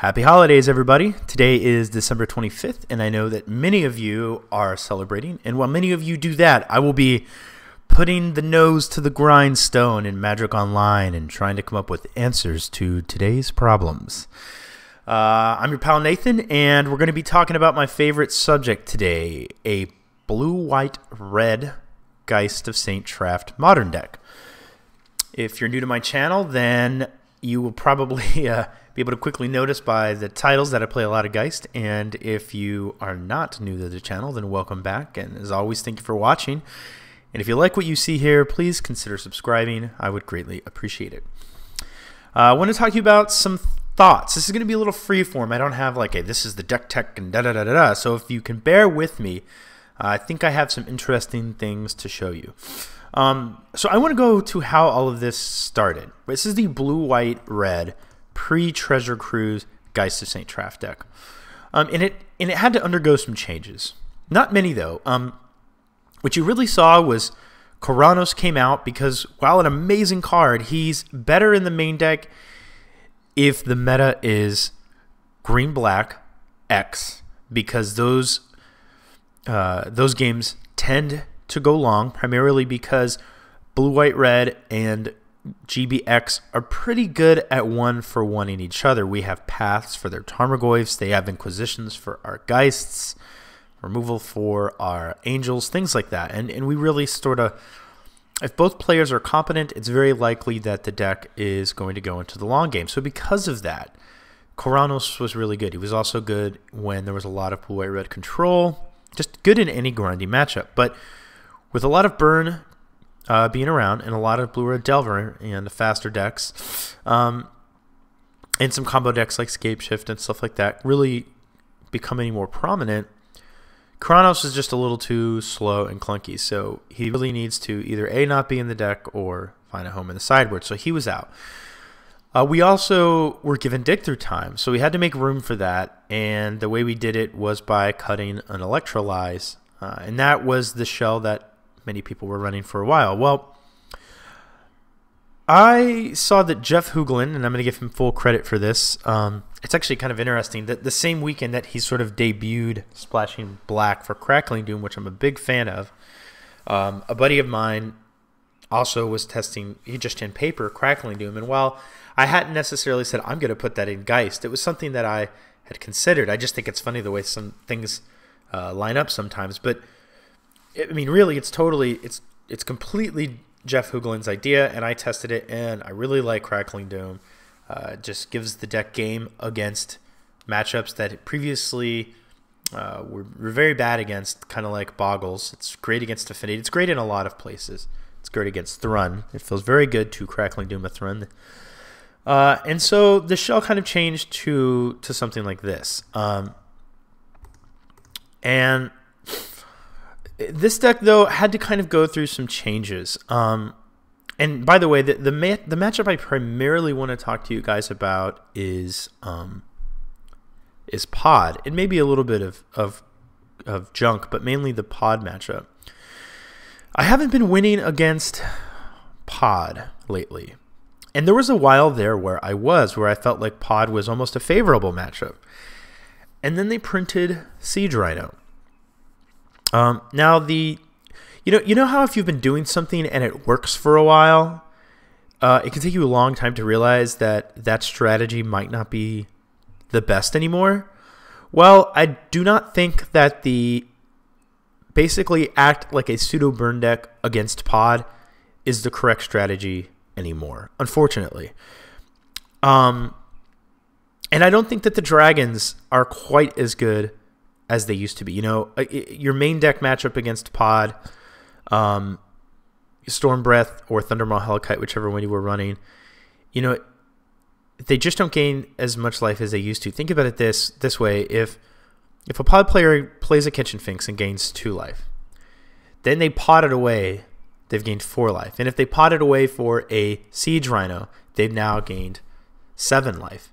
Happy holidays, everybody. Today is December 25th, and I know that many of you are celebrating. And while many of you do that, I will be putting the nose to the grindstone in Magic Online and trying to come up with answers to today's problems. I'm your pal Nathan, and we're going to be talking about my favorite subject today, a blue-white-red Geist of St. Traft modern deck. If you're new to my channel, then you will probably be able to quickly notice by the titles that I play a lot of Geist. And if you are not new to the channel, then welcome back. And as always, thank you for watching. And if you like what you see here, please consider subscribing. I would greatly appreciate it. I want to talk to you about some thoughts. This is going to be a little freeform. I don't have like a this is the deck tech and da-da-da-da-da. So if you can bear with me, I think I have some interesting things to show you. So I want to go to how all of this started. This is the blue-white-red pre-Treasure Cruise Geist of St. Traft deck. And it had to undergo some changes. Not many, though. What you really saw was Kuranos came out because, while an amazing card, he's better in the main deck if the meta is green-black X, because those games tend to go long, primarily because blue, white, red, and GBX are pretty good at one-for-one in each other. We have paths for their Tarmogoyfs, they have Inquisitions for our Geists, removal for our Angels, things like that. And we really sort of, if both players are competent, it's very likely that the deck is going to go into the long game. So because of that, Kuranos was really good. He was also good when there was a lot of blue, white, red control, just good in any grindy matchup. But with a lot of burn being around and a lot of blue-red Delver and the faster decks, and some combo decks like Scape Shift and stuff like that really becoming more prominent, Kuranos is just a little too slow and clunky. So he really needs to either A, not be in the deck, or find a home in the sideboard. So he was out. We also were given dig through time, so we had to make room for that. And the way we did it was by cutting an Electrolyze. And that was the shell that many people were running for a while. Well, I saw that Jeff Hooglin, and I'm going to give him full credit for this, it's actually kind of interesting that the same weekend that he sort of debuted Splashing Black for Crackling Doom, which I'm a big fan of, a buddy of mine also was testing, he just in paper, Crackling Doom, and while I hadn't necessarily said I'm going to put that in Geist, it was something that I had considered. I just think it's funny the way some things line up sometimes, but I mean, really, it's completely Jeff Hooglin's idea, and I tested it, and I really like Crackling Doom. It just gives the deck game against matchups that previously were very bad against, kind of like Boggles. It's great against Affinity. It's great in a lot of places. It's great against Thrun. It feels very good to Crackling Doom a Thrun. And so the shell kind of changed to something like this. And this deck, though, had to kind of go through some changes. And by the way, the matchup I primarily want to talk to you guys about is Pod. It may be a little bit of junk, but mainly the Pod matchup. I haven't been winning against Pod lately. And there was a while there where I felt like Pod was almost a favorable matchup. And then they printed Siege Rhino. Now you know how if you've been doing something and it works for a while, it can take you a long time to realize that strategy might not be the best anymore? Well, I do not think that the basically act like a pseudo burn deck against Pod is the correct strategy anymore, unfortunately. And I don't think that the dragons are quite as good as they used to be. You know, your main deck matchup against Pod, Storm Breath or Thundermaw Hellkite, whichever one you were running, you know, they just don't gain as much life as they used to. Think about it this way: if a Pod player plays a Kitchen Finks and gains 2 life, then they pot it away, they've gained 4 life, and if they pot it away for a Siege Rhino, they've now gained 7 life.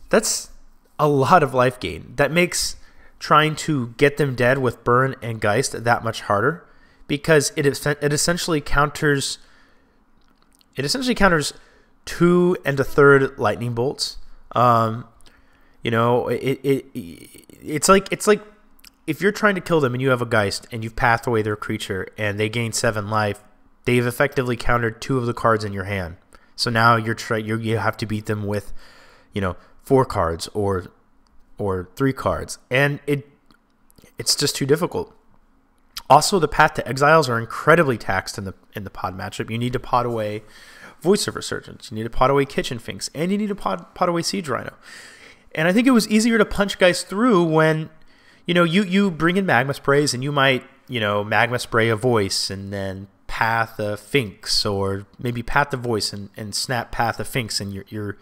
That's a lot of life gain. That makes trying to get them dead with Burn and Geist that much harder, because it essentially counters 2 1/3 lightning bolts. You know, it's like if you're trying to kill them and you have a Geist and you've pathed away their creature and they gain 7 life, they've effectively countered 2 of the cards in your hand. So now you have to beat them with, you know, 4 cards or 3 cards, and it's just too difficult. Also, the path to exiles are incredibly taxed in the pod matchup. You need to pod away Voice of Resurgence, you need to pod away Kitchen Finks, and you need to pod away Siege Rhino. And I think it was easier to punch guys through when, you know, you bring in Magma Sprays and you might, you know, Magma Spray a Voice and then path a Finks, or maybe path the Voice and snap path a Finks, and you've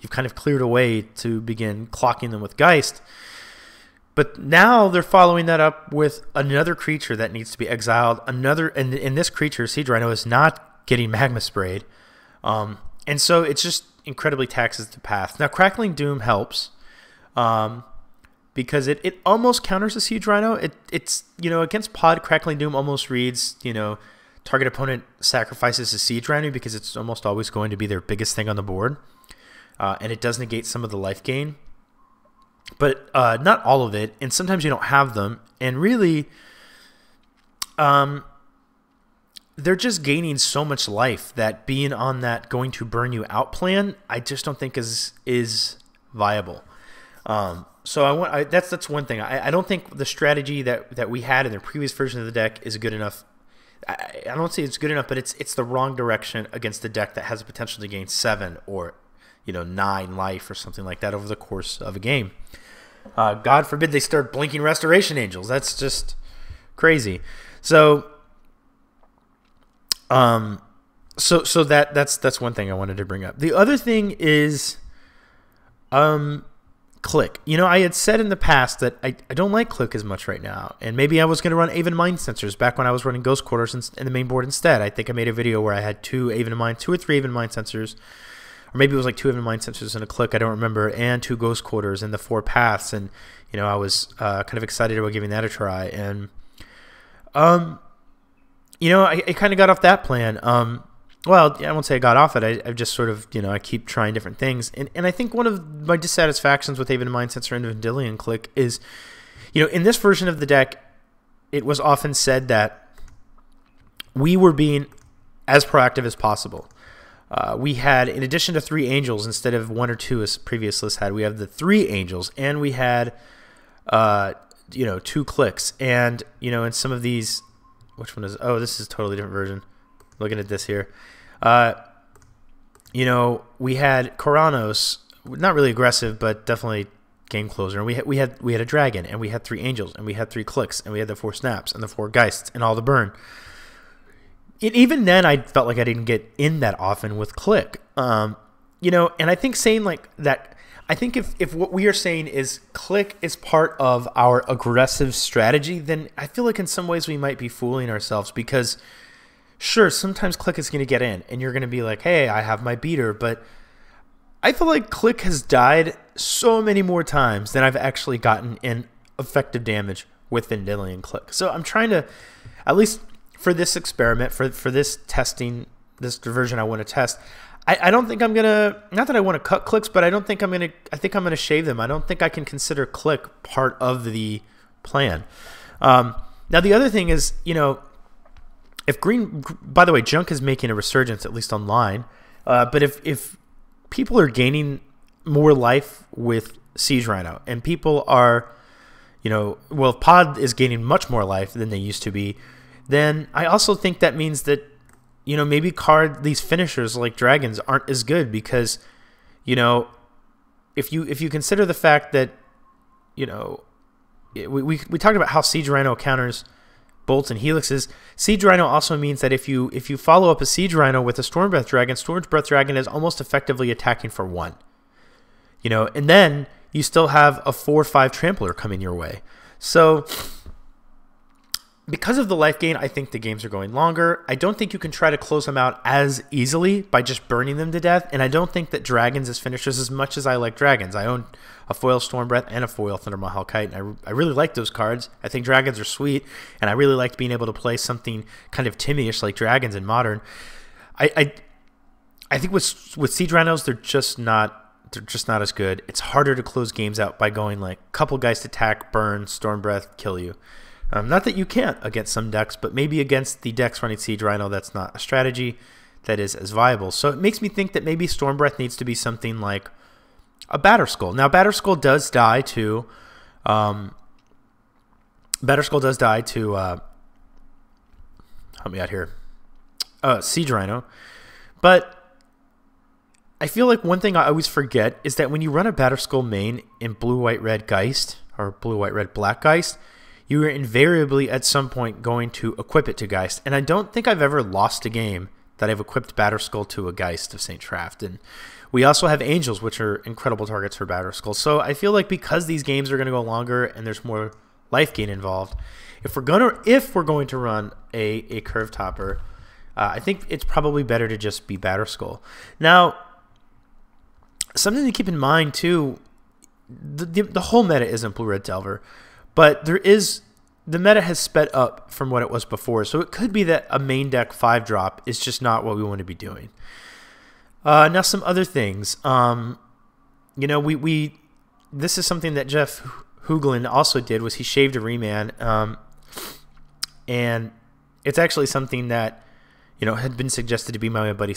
kind of cleared a way to begin clocking them with Geist. But now they're following that up with another creature that needs to be exiled. And this creature, Siege Rhino, is not getting Magma Sprayed. And so it's just incredibly taxes the path. Now, Crackling Doom helps because it almost counters the Siege Rhino. It's, you know, against pod, Crackling Doom almost reads, you know, target opponent sacrifices a Siege Rhino because it's almost always going to be their biggest thing on the board. And it does negate some of the life gain. But not all of it, and sometimes you don't have them. And really, they're just gaining so much life that being on that going to burn you out plan, I just don't think is viable. So that's one thing. I don't think the strategy that we had in the previous version of the deck is good enough. I don't say it's good enough, but it's the wrong direction against the deck that has the potential to gain 7 or, you know, 9 life or something like that over the course of a game. God forbid they start blinking Restoration Angels. That's just crazy. So that's one thing I wanted to bring up. The other thing is Click. You know, I had said in the past that I don't like Click as much right now, and maybe I was going to run Aven Mind Sensors back when I was running Ghost Quarters in the main board instead. I think I made a video where I had 2 or 3 Aven Mind Sensors, or maybe it was like 2 Aven Mind Sensors and a Click, I don't remember, and 2 Ghost Quarters and the 4 paths, and, you know, I was kind of excited about giving that a try, and you know, I kind of got off that plan. Well, I won't say I got off it. I just sort of, you know, I keep trying different things. And I think one of my dissatisfactions with Aven Mind Sensor and Vendilion Click is, you know, in this version of the deck, it was often said that we were being as proactive as possible. We had, in addition to 3 Angels instead of 1 or 2 as previous lists had, we have the 3 Angels, and we had, you know, 2 Clicks. And, you know, in some of these, which one is, oh, this is a totally different version. Looking at this here. You know, we had Koranos, not really aggressive, but definitely game closer. And we had a Dragon, and we had 3 Angels, and we had 3 Clicks, and we had the 4 Snaps, and the 4 Geists, and all the burn. Even then, I felt like I didn't get in that often with Click. You know, and I think saying like that, I think if what we are saying is Click is part of our aggressive strategy, then I feel like in some ways we might be fooling ourselves, because sure, sometimes Click is going to get in, and you're going to be like, hey, I have my beater, but I feel like Click has died so many more times than I've actually gotten in effective damage with Vendilion Click. So I'm trying to, at least for this experiment, for this testing, this version I want to test, I don't think I'm going to, not that I want to cut Clicks, but I don't think I'm going to, I think I'm going to shave them. I don't think I can consider Click part of the plan. Now, the other thing is, you know, if green, by the way, Junk is making a resurgence, at least online, but if people are gaining more life with Siege Rhino, and people are, you know, well, if Pod is gaining much more life than they used to be, then I also think that means that, you know, maybe these finishers like Dragons aren't as good, because, you know, if you consider the fact that, you know, we talked about how Siege Rhino counters bolts and helixes. Siege Rhino also means that if you follow up a Siege Rhino with a Stormbreath Dragon is almost effectively attacking for 1. You know, and then you still have a 4/5 Trampler coming your way. So because of the life gain, I think the games are going longer. I don't think you can try to close them out as easily by just burning them to death, and I don't think that Dragons as finishers as much as I like Dragons. I own a foil Stormbreath and a foil Thundermaw Hellkite, and I really like those cards. I think Dragons are sweet, and I really liked being able to play something kind of Timmy-ish like Dragons in Modern. I think with Siege Rhinos, they're just not they're just not as good. It's harder to close games out by going like couple Geist attack, burn, Storm Breath, kill you. Not that you can't against some decks, but maybe against the decks running Siege Rhino, that's not a strategy that is as viable. So it makes me think that maybe Storm Breath needs to be something like a Batterskull. Now, Batterskull does die to... help me out here. Siege Rhino. But I feel like one thing I always forget is that when you run a Batterskull main in blue, white, red Geist, or blue, white, red, black Geist, you are invariably at some point going to equip it to Geist. And I don't think I've ever lost a game that I've equipped Batterskull to a Geist of St. Traft. And we also have Angels, which are incredible targets for Batterskull. So I feel like because these games are going to go longer and there's more life gain involved, if we're going to run a curve topper, I think it's probably better to just be Batterskull. Now, something to keep in mind too, the whole meta isn't Blue Red Delver, but the meta has sped up from what it was before. So it could be that a main deck 5-drop is just not what we want to be doing. Now some other things. You know, this is something that Jeff Hooglin also did, was he shaved a Remand, and it's actually something that, you know, had been suggested to me by my buddy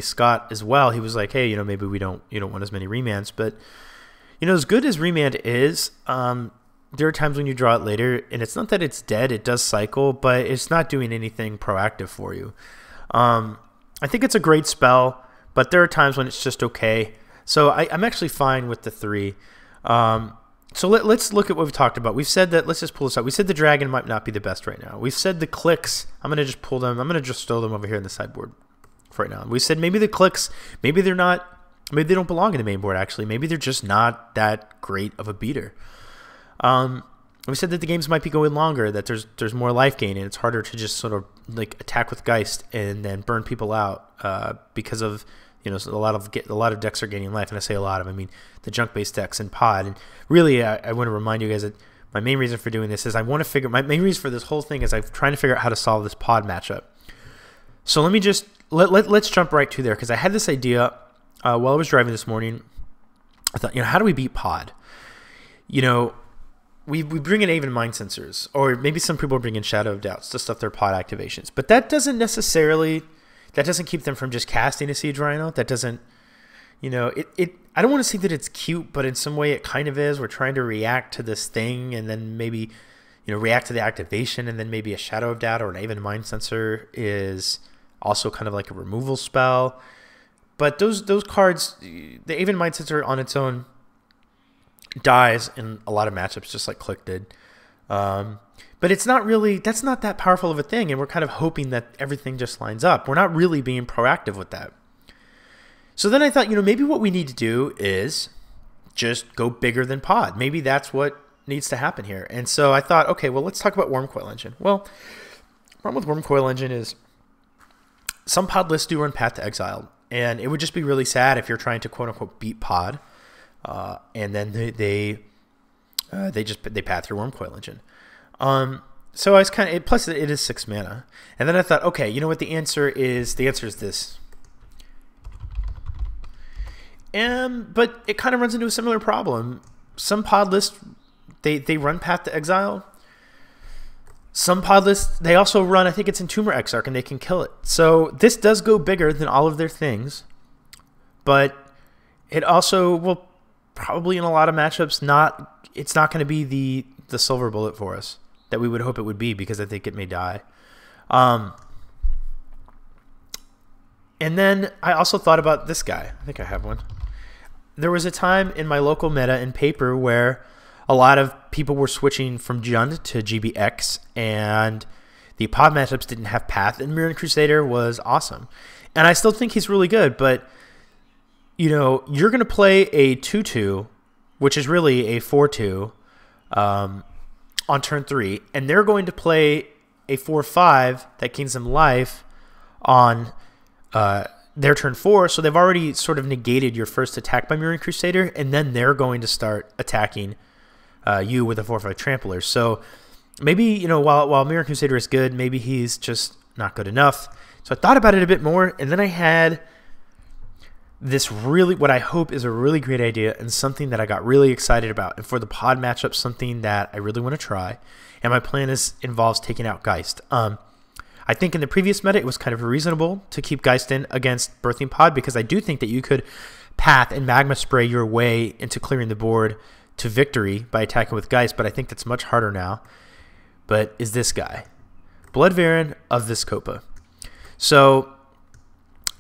Scott as well. He was like, hey, you know, maybe you don't want as many Remands, but you know, as good as Remand is, there are times when you draw it later, and it's not that it's dead, it does cycle, but it's not doing anything proactive for you. I think it's a great spell, but there are times when it's just okay. So I'm actually fine with the 3. So let's look at what we've talked about. We've said that, let's just pull this out. We said the dragon might not be the best right now. We've said the clicks, I'm going to just pull them, I'm going to just throw them over here in the sideboard for right now. We said maybe the clicks, maybe they don't belong in the main board actually. Maybe they're just not that great of a beater. We said that the games might be going longer, that there's more life gain, and it's harder to just sort of like attack with Geist and then burn people out because of, you know, a lot of decks are gaining life, and I say a lot of, I mean the junk-based decks in Pod. And really, I want to remind you guys that my main reason for doing this is my main reason for this whole thing is I'm trying to figure out how to solve this Pod matchup. So let me just let's jump right to there, because I had this idea while I was driving this morning. I thought, you know, how do we beat Pod? You know, we bring in Aven Mind Sensors, or maybe some people bring in Shadow of Doubts to stuff their Pod activations, but that doesn't keep them from just casting a Siege Rhino. That doesn't, you know, I don't want to say that it's cute, but in some way it kind of is. We're trying to react to this thing, and then maybe, you know, react to the activation, and then maybe a Shadow of Doubt or an Aven Mind Sensor is also kind of like a removal spell. But those cards, the Aven Mind Sensor on its own dies in a lot of matchups, just like Click did. But it's not really, that's not that powerful of a thing, and we're kind of hoping that everything just lines up. We're not really being proactive with that. So then I thought, you know, maybe what we need to do is just go bigger than Pod. Maybe that's what needs to happen here. And so I thought, okay, well, let's talk about Wormcoil Engine. Well, the problem with Wormcoil Engine is some Pod lists do run Path to Exile, and it would just be really sad if you're trying to quote-unquote beat Pod, and then they path your Wormcoil Engine. So I was kind of, plus it is 6 mana. And then I thought, okay, you know what, the answer is this. But it kind of runs into a similar problem. Some Pod lists, they run Path to Exile. Some Pod lists, they also run, I think it's Entomber Exarch, and they can kill it. So this does go bigger than all of their things, but it also will probably in a lot of matchups it's not going to be the silver bullet for us that we would hope it would be, because I think it may die. And then I also thought about this guy. I think I have one. There was a time in my local meta in Paper where a lot of people were switching from Jund to GBX, and the Pod matchups didn't have Path, and Mirran Crusader was awesome. And I still think he's really good, but you know, you're going to play a 2/2, which is really a 4/2, on turn 3, and they're going to play a 4/5 that gains them life on their turn 4, so they've already sort of negated your first attack by Mirran Crusader, and then they're going to start attacking you with a 4/5 Trampler. So maybe, you know, while Mirran Crusader is good, maybe he's just not good enough. So I thought about it a bit more, and then I had what I hope is a really great idea and something that I got really excited about. And for the pod matchup, something that I really want to try. And my plan involves taking out Geist. I think in the previous meta, it was kind of reasonable to keep Geist in against Birthing Pod, because I do think that you could path and magma spray your way into clearing the board to victory by attacking with Geist, but I think that's much harder now. But is this guy, Blood Baron of Viscopa. So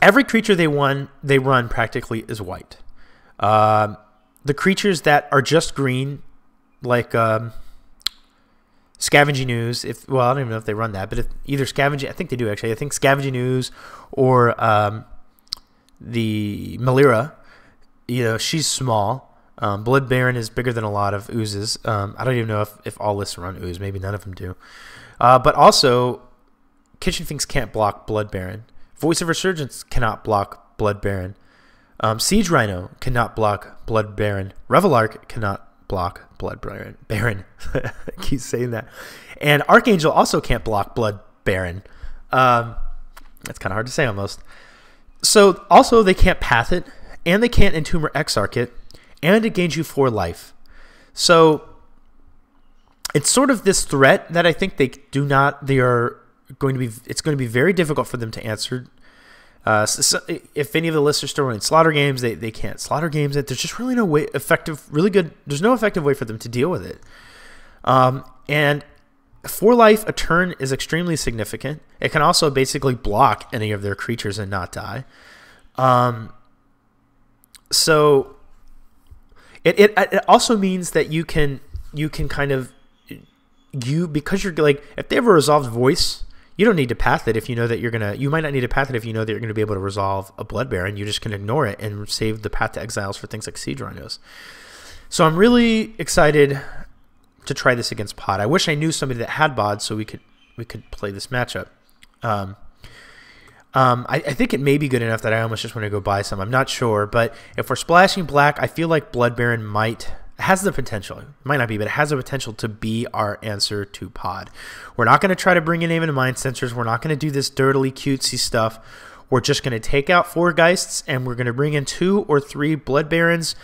every creature they run practically is white. The creatures that are just green, like Scavenging Ooze, well, I don't even know if they run that, but if either Scavenging, I think they do actually. I think Scavenging Ooze or the Melira, she's small. Blood Baron is bigger than a lot of oozes. I don't even know if all lists run ooze. Maybe none of them do. But also, Kitchen Finks can't block Blood Baron. Voice of Resurgence cannot block Blood Baron. Siege Rhino cannot block Blood Baron. Revelark cannot block Blood Baron. I keep saying that. And Archangel also can't block Blood Baron. That's kind of hard to say almost. So also they can't path it, and they can't Entomb or Exarch it, and it gains you 4 life. So it's sort of this threat that I think it's going to be very difficult for them to answer. So if any of the lists are still running Slaughter Games, they can't Slaughter Games it. There's just really no way there's no effective way for them to deal with it. And 4 life a turn is extremely significant. It can also basically block any of their creatures and not die. So it also means that you can kind of because you're like, if they have a resolved voice, you don't need to path it if you know that you might not need to path it if you know that you're gonna be able to resolve a Blood Baron. You just can ignore it and save the path to exiles for things like Siege Rhinos. So I'm really excited to try this against Pod. I wish I knew somebody that had Bod so we could play this matchup. I think it may be good enough that I almost just want to go buy some. I'm not sure, but if we're splashing black, I feel like Blood Baron has the potential. It might not be, but it has the potential to be our answer to Pod. We're not going to try to bring in Aven and Mind Sensors. We're not going to do this dirtily cutesy stuff. We're just going to take out 4 Geists, and we're going to bring in 2 or 3 Blood Barons.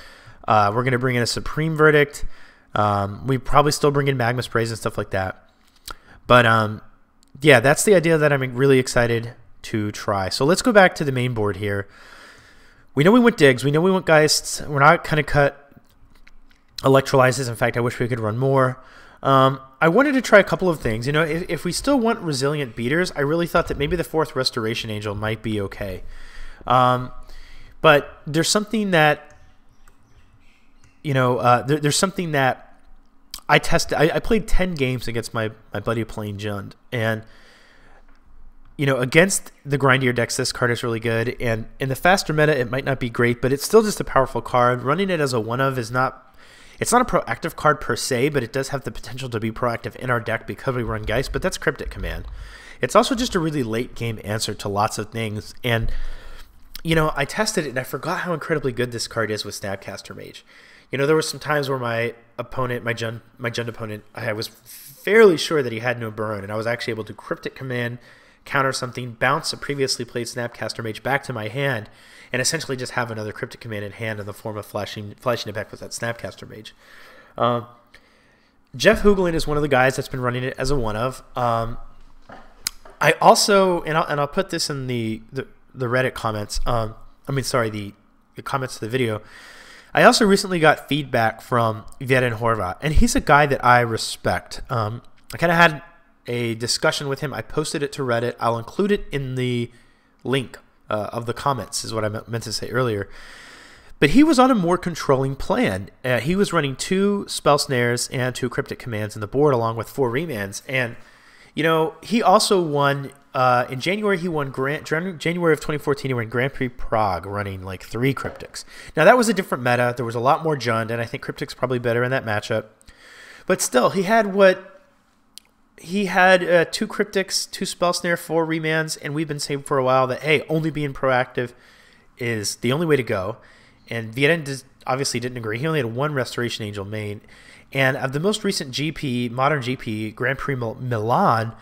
We're going to bring in a Supreme Verdict. We probably still bring in Magma Sprays and stuff like that. But yeah, that's the idea that I'm really excited to try. So let's go back to the main board here. We know we want Digs. We know we want Geists. We're not kind of cut Electrolyzes. In fact, I wish we could run more. I wanted to try a couple of things. If we still want Resilient Beaters, I really thought that maybe the 4th Restoration Angel might be okay. But there's something that, there's something that I tested. I played 10 games against my buddy playing Jund, and against the grindier decks, this card is really good. And in the faster meta, it might not be great, but it's still just a powerful card. Running it as a 1-of is not. It's not a proactive card per se, but it does have the potential to be proactive in our deck because we run Geist, but that's Cryptic Command. It's also just a really late game answer to lots of things. And, I tested it and I forgot how incredibly good this card is with Snapcaster Mage. There were some times where my Jund opponent, I was fairly sure that he had no burn, and I was actually able to Cryptic Command, counter something, bounce a previously played Snapcaster Mage back to my hand, and essentially just have another Cryptic Command in hand in the form of flashing it back with that Snapcaster Mage. Jeff Hooglin is one of the guys that's been running it as a 1-of. I also, and I'll put this in the Reddit comments. The comments to the video. I also recently got feedback from Vieten Horvat, and he's a guy that I respect. I kind of had a discussion with him. I posted it to Reddit. I'll include it in the link of the comments, is what I meant to say earlier. But he was on a more controlling plan. He was running 2 Spell Snares and 2 Cryptic Commands in the board, along with 4 Remands. And, he also won, in January, January of 2014, he won Grand Prix Prague, running like 3 Cryptics. Now, that was a different meta. There was a lot more Jund, and I think Cryptic's probably better in that matchup. But still, he had 2 Cryptics, 2 Spell Snare, 4 Remands, and we've been saying for a while that, hey, only being proactive is the only way to go. And Vieten obviously didn't agree. He only had 1 Restoration Angel main. And of the most recent modern GP, Grand Prix Milan,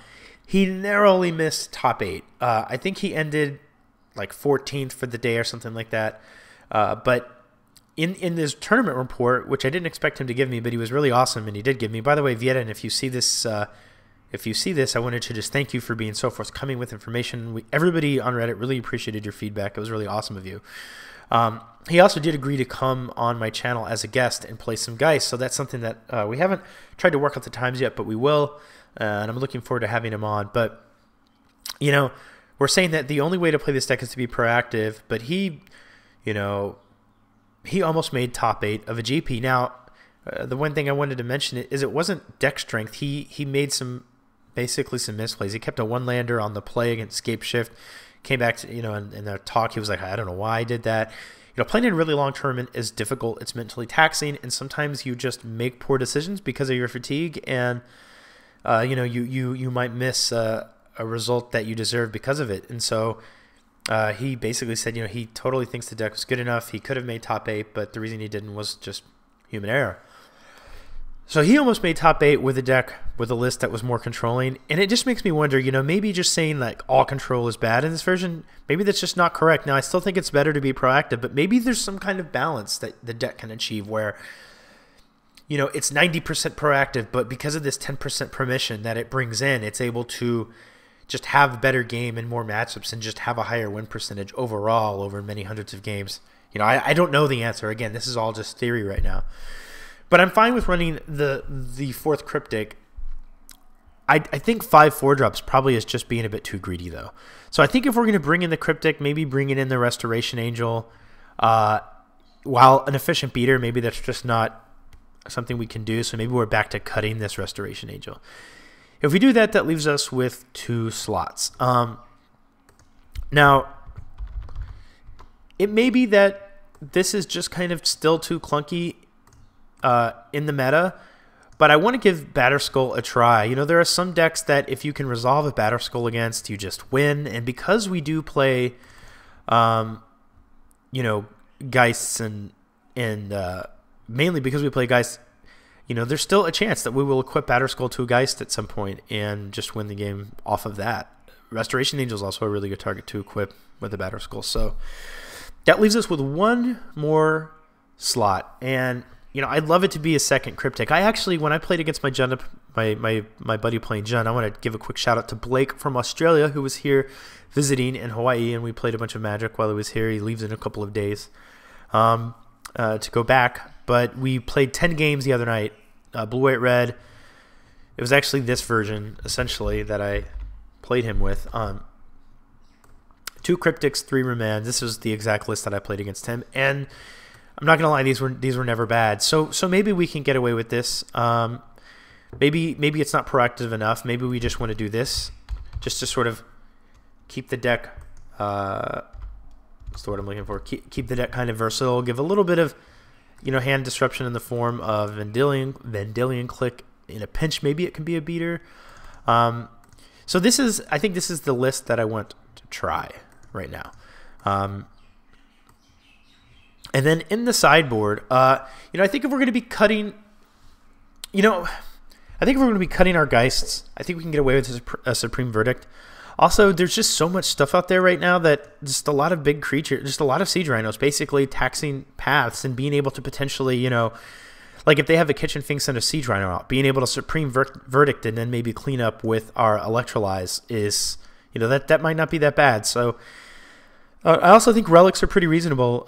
he narrowly missed top 8. I think he ended like 14th for the day or something like that. But in this tournament report, which I didn't expect him to give me, but he was really awesome, and he did give me. By the way, Vieta, if you see this, I wanted to just thank you for being so forthcoming with information. Everybody on Reddit really appreciated your feedback. It was really awesome of you. He also did agree to come on my channel as a guest and play some Geist, so that's something that we haven't tried to work out the times yet, but we will, and I'm looking forward to having him on. But, you know, we're saying that the only way to play this deck is to be proactive, but he, you know, he almost made top 8 of a GP. Now, the one thing I wanted to mention is it wasn't deck strength. He made basically some misplays. He kept a one-lander on the play against Scape Shift, came back to, you know, in the talk, he was like, I don't know why I did that. You know, playing in a really long tournament is difficult. It's mentally taxing, and sometimes you just make poor decisions because of your fatigue, and you know, you might miss a result that you deserve because of it. And so he basically said, you know, he totally thinks the deck was good enough. He could have made top 8, but the reason he didn't was just human error. So he almost made top 8 with a deck with a list that was more controlling, and it just makes me wonder, you know, maybe just saying like all control is bad in this version, maybe that's just not correct. Now, I still think it's better to be proactive, but maybe there's some kind of balance that the deck can achieve where, you know, it's 90% proactive, but because of this 10% permission that it brings in, it's able to just have a better game and more matchups and just have a higher win percentage overall over many hundreds of games. You know, I don't know the answer. Again, this is all just theory right now. But I'm fine with running the 4th Cryptic. I think 5 4-drops probably is just being a bit too greedy, though. So I think if we're going to bring in the Cryptic, maybe bringing in the Restoration Angel, while an efficient beater, maybe that's just not something we can do. So maybe we're back to cutting this Restoration Angel. If we do that, that leaves us with 2 slots. Now, it may be that this is just kind of still too clunky in the meta, but I want to give Batterskull a try. You know, there are some decks that if you can resolve a Batterskull against, you just win. And because we do play, you know, Geists and mainly because we play Geists, you know, there's still a chance that we will equip Batterskull to a Geist at some point and just win the game off of that. Restoration Angel is also a really good target to equip with the Batterskull. So that leaves us with 1 more slot, and you know, I'd love it to be a 2nd Cryptic. I actually, when I played against my Jun, my buddy playing Jun, I want to give a quick shout out to Blake from Australia, who was here visiting in Hawaii, and we played a bunch of Magic while he was here. He leaves in a couple of days to go back, but we played 10 games the other night, blue, white, red. It was actually this version, essentially, that I played him with. 2 Cryptics, 3 Remand. This was the exact list that I played against him, and I'm not gonna lie, these were never bad. So maybe we can get away with this. Maybe it's not proactive enough. Maybe we just want to do this, just to sort of keep the deck. What's the word I'm looking for? Keep the deck kind of versatile. Give a little bit of, you know, hand disruption in the form of Vendilion Click in a pinch. Maybe it can be a beater. So I think this is the list that I want to try right now. And then in the sideboard, you know, I think if we're going to be cutting, you know, I think if we're going to be cutting our Geists, I think we can get away with a Supreme Verdict. Also, there's just so much stuff out there right now that just a lot of big creatures, just a lot of Siege Rhinos basically taxing paths and being able to potentially, you know, like if they have a Kitchen Finks and a Siege Rhino out, being able to Supreme Verdict and then maybe clean up with our Electrolyze is, you know, that might not be that bad. So I also think Relics are pretty reasonable.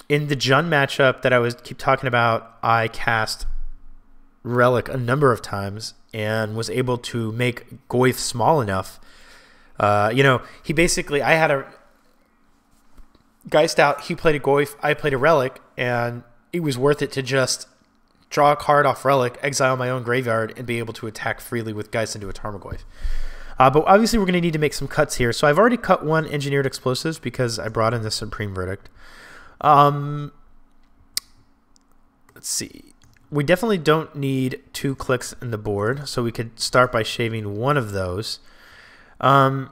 In the Jun matchup that I keep talking about, I cast Relic a number of times and was able to make Goyf small enough. You know, he basically, I had a Geist out, he played a Goyf, I played a Relic, and it was worth it to just draw a card off Relic, exile my own graveyard, and be able to attack freely with Geist into a Tarmogoyf. But obviously we're going to need to make some cuts here. So I've already cut 1 Engineered Explosives because I brought in the Supreme Verdict. Let's see. We definitely don't need 2 clicks in the board, so we could start by shaving 1 of those. You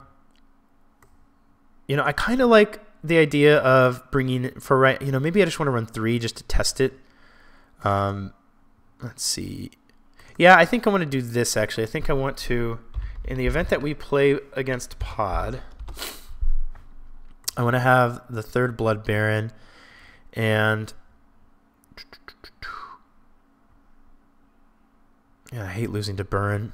know, I kind of like the idea of bringing you know, maybe I just want to run 3 just to test it. Let's see. Yeah, I think I want to do this, actually. I think I want to, in the event that we play against Pod, I want to have the 3rd Blood Baron. And yeah, I hate losing to Burn.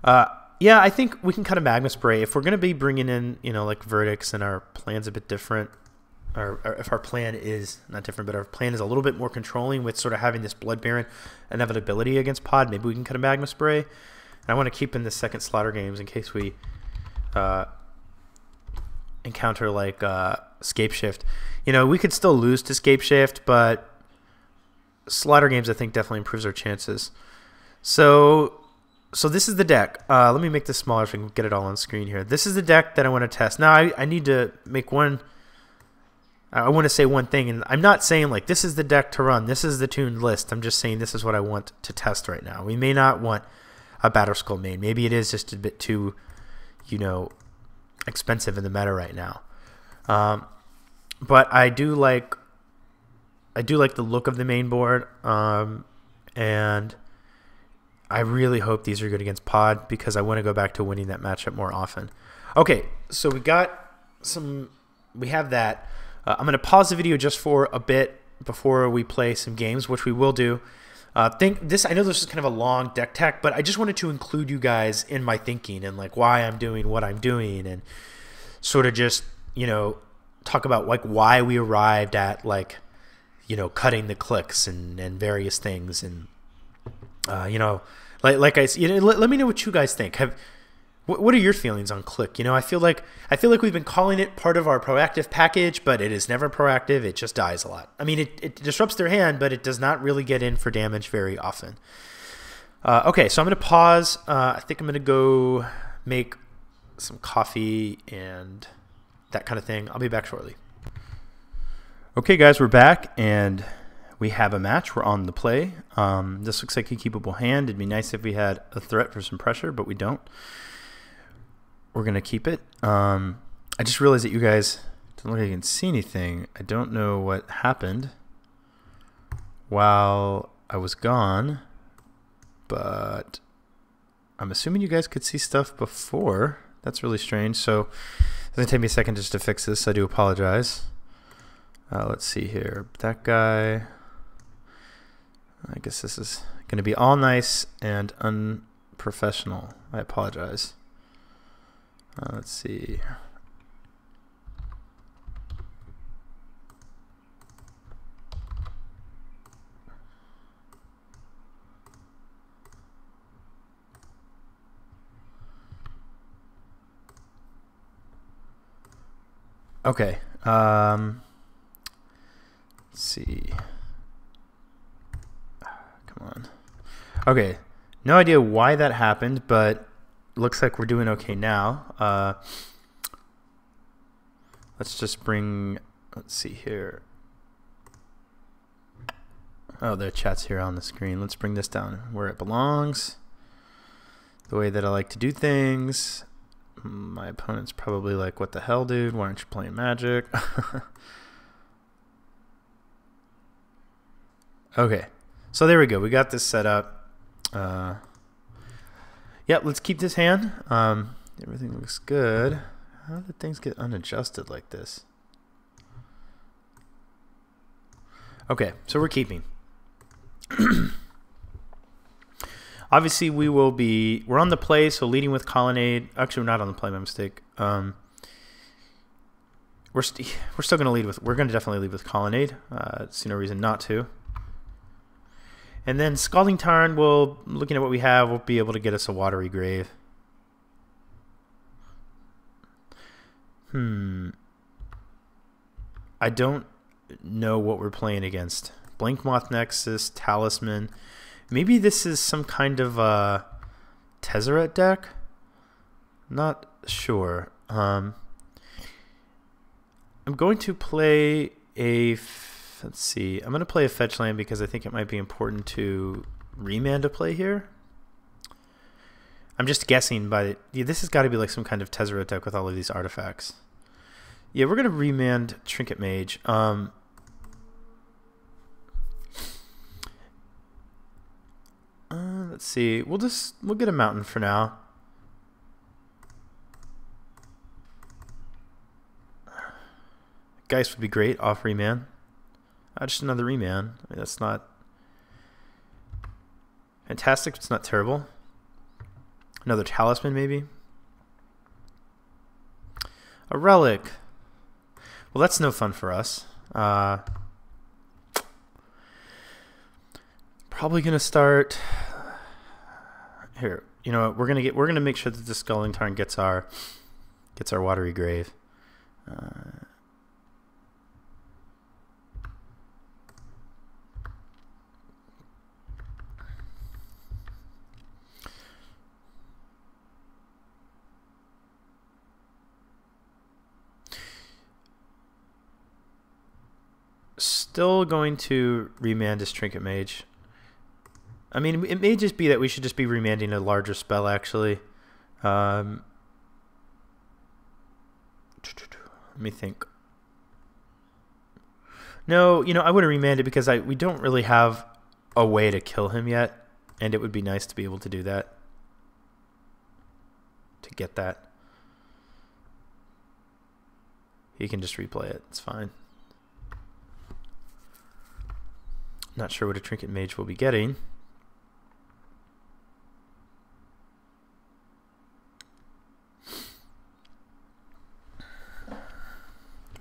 Yeah, I think we can cut a Magma Spray. If we're going to be bringing in, like verdicts and our plan's a bit different, or if our plan is not different, but our plan is a little bit more controlling with sort of having this Blood Baron inevitability against Pod, maybe we can cut a Magma Spray. And I want to keep in the second Slaughter games in case we encounter like Scape Shift. We could still lose to Scape Shift, but Slaughter games I think definitely improves our chances. So this is the deck. Let me make this smaller so I can get it all on screen here. This is the deck that I want to test. Now, I need to make one... I want to say one thing, and I'm not saying, like, this is the deck to run. This is the tuned list. I'm just saying this is what I want to test right now. We may not want a Batterskull main. Maybe it is just a bit too, expensive in the meta right now. But I do like the look of the main board, and... I really hope these are good against Pod because I want to go back to winning that matchup more often. Okay, so we have that. I'm going to pause the video just for a bit before we play some games, which we will do. I know this is kind of a long deck tech, but I just wanted to include you guys in my thinking and like why I'm doing what I'm doing, and sort of just talk about like why we arrived at like cutting the clicks and various things, and let me know what you guys think. What are your feelings on click? I feel like we've been calling it part of our proactive package, but it is never proactive. It just dies a lot. I mean, it disrupts their hand, but it does not really get in for damage very often. Okay, so I'm going to pause. I think I'm going to go make some coffee and that kind of thing. I'll be back shortly. Okay, guys, we're back, and we have a match. We're on the play. This looks like a keepable hand. It'd be nice if we had a threat for some pressure, but we don't. We're going to keep it. I just realized that you guys don't look like you can see anything. I don't know what happened while I was gone, but I'm assuming you guys could see stuff before. That's really strange. So it's going to take me a second just to fix this. I do apologize. Let's see here. That guy... I guess this is going to be all nice and unprofessional. I apologize. Let's see. Okay. Let's see. On. Okay, no idea why that happened, but looks like we're doing okay now. Let's just bring, let's see here. Oh, the chat's here on the screen. Let's bring this down where it belongs. The way that I like to do things. My opponent's probably like, what the hell, dude? Why aren't you playing Magic? Okay. So there we go. We got this set up. Yep, let's keep this hand. Everything looks good. How did things get unadjusted like this? Okay, so we're keeping. Obviously, we're on the play, so leading with Colonnade. Actually, we're not on the play, my mistake. We're still going to lead with, we're going to definitely lead with Colonnade. See no reason not to. And then Scalding Tarn will, looking at what we have, will be able to get us a Watery Grave. I don't know what we're playing against. Blinkmoth Nexus, Talisman. Maybe this is some kind of Tezzerret deck? Not sure. I'm going to play a... Let's see. I'm going to play a fetch land because I think it might be important to remand a play here. I'm just guessing, but yeah, this has got to be like some kind of Tezzerret deck with all of these artifacts. Yeah, we're going to remand Trinket Mage. Let's see. We'll get a mountain for now. Geist would be great off remand. Just another remand. I mean, that's not fantastic. It's not terrible. Another talisman, maybe. A relic. Well, that's no fun for us. Probably gonna start here. You know what? We're gonna make sure that the Sculling Tarn gets our watery grave. Still going to remand this Trinket Mage. I mean, it may just be that we should just be remanding a larger spell, actually. Let me think. No, you know, I wouldn't remand it because we don't really have a way to kill him yet, and it would be nice to be able to do that. To get that. He can just replay it. It's fine. Not sure what a Trinket Mage will be getting.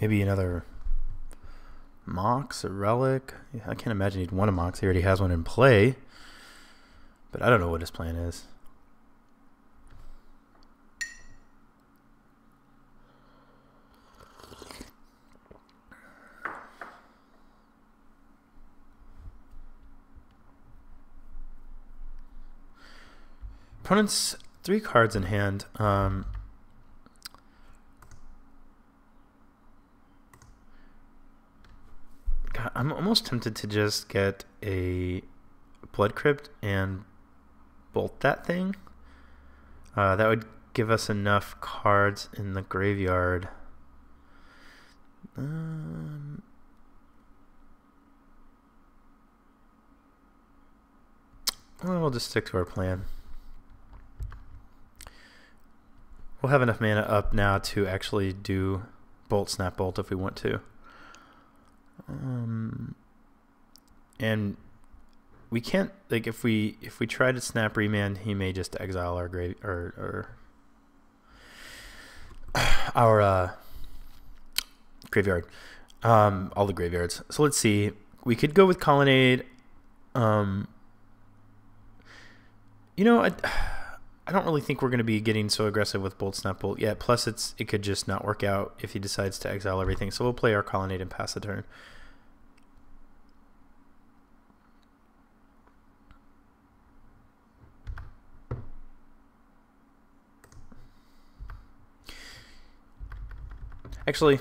Maybe another Mox or Relic. I can't imagine he'd want a Mox. He already has one in play. But I don't know what his plan is. Opponent's 3 cards in hand. God, I'm almost tempted to just get a Blood Crypt and bolt that thing. That would give us enough cards in the graveyard. Well, we'll just stick to our plan. We'll have enough mana up now to actually do Bolt, Snap, Bolt if we want to. And we can't, like, if we try to Snap Remand, he may just exile our grave or our graveyard, all the graveyards. So let's see. We could go with Colonnade. You know, I don't really think we're going to be getting so aggressive with Bolt, Snap, Bolt yet. Plus, it could just not work out if he decides to exile everything. So we'll play our Colonnade and pass the turn. Actually,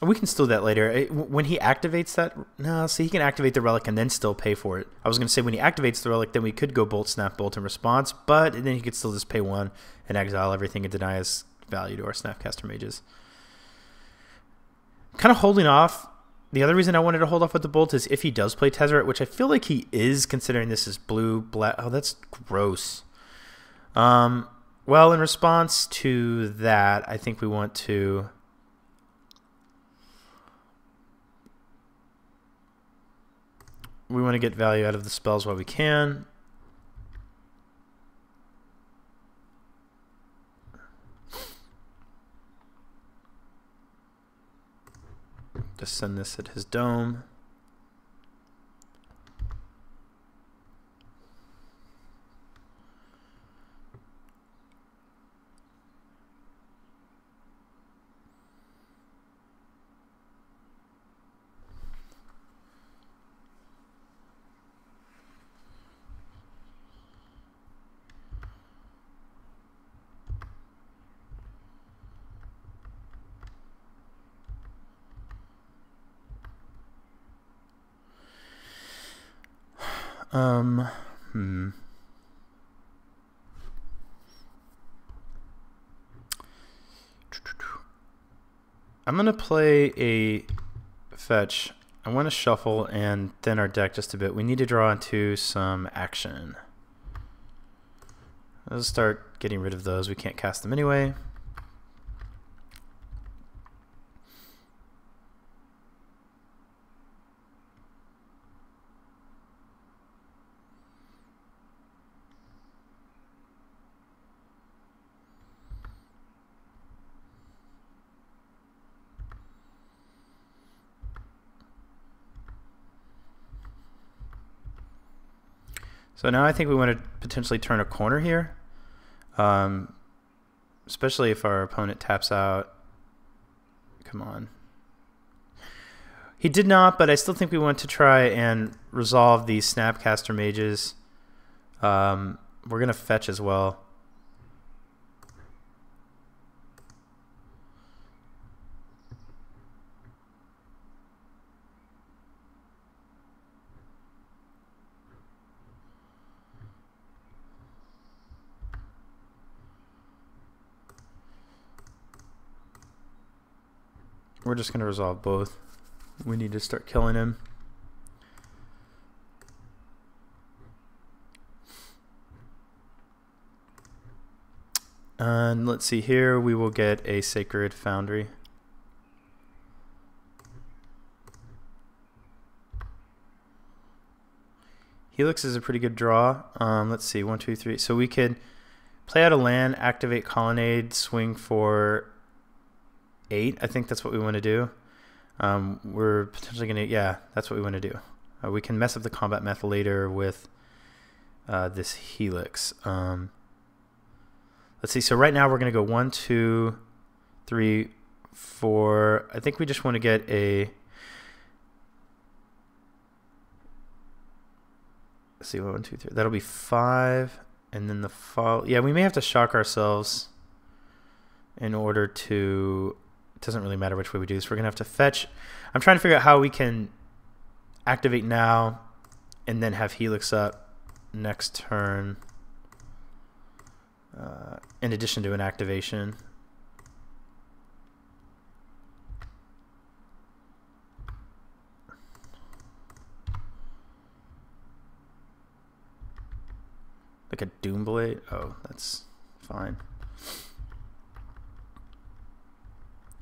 we can still do that later. When he activates that, no, see, he can activate the relic and then still pay for it. I was going to say when he activates the relic, then we could go Bolt, Snap, Bolt in response, but then he could still just pay 1 and exile everything and deny his value to our Snapcaster Mages. Kind of holding off. The other reason I wanted to hold off with the Bolt is if he does play Tezzerret, which I feel like he is, considering this is blue, black. Oh, that's gross. Well, in response to that, I think we want to... We want to get value out of the spells while we can. Just send this at his dome. I'm going to play a fetch. I want to shuffle and thin our deck just a bit. We need to draw into some action. Let's start getting rid of those. We can't cast them anyway. So now I think we want to potentially turn a corner here, especially if our opponent taps out. Come on. He did not, but I still think we want to try and resolve these Snapcaster mages. We're going to fetch as well. We're just going to resolve both. We need to start killing him. And let's see here, we will get a Sacred Foundry. Helix is a pretty good draw. Let's see, 1, 2, 3. So we could play out a land, activate Colonnade, swing for 8. I think that's what we want to do. We're potentially going to, yeah, that's what we want to do. We can mess up the combat methylator with this Helix. Let's see, so right now we're going to go 1, 2, 3, 4. I think we just want to get a, let's see, 1, 2, 3. That'll be 5. And then the fall, yeah, we may have to shock ourselves in order to, it doesn't really matter which way we do this. We're going to have to fetch. I'm trying to figure out how we can activate now and then have Helix up next turn in addition to an activation. Like a Doomblade? Oh, that's fine.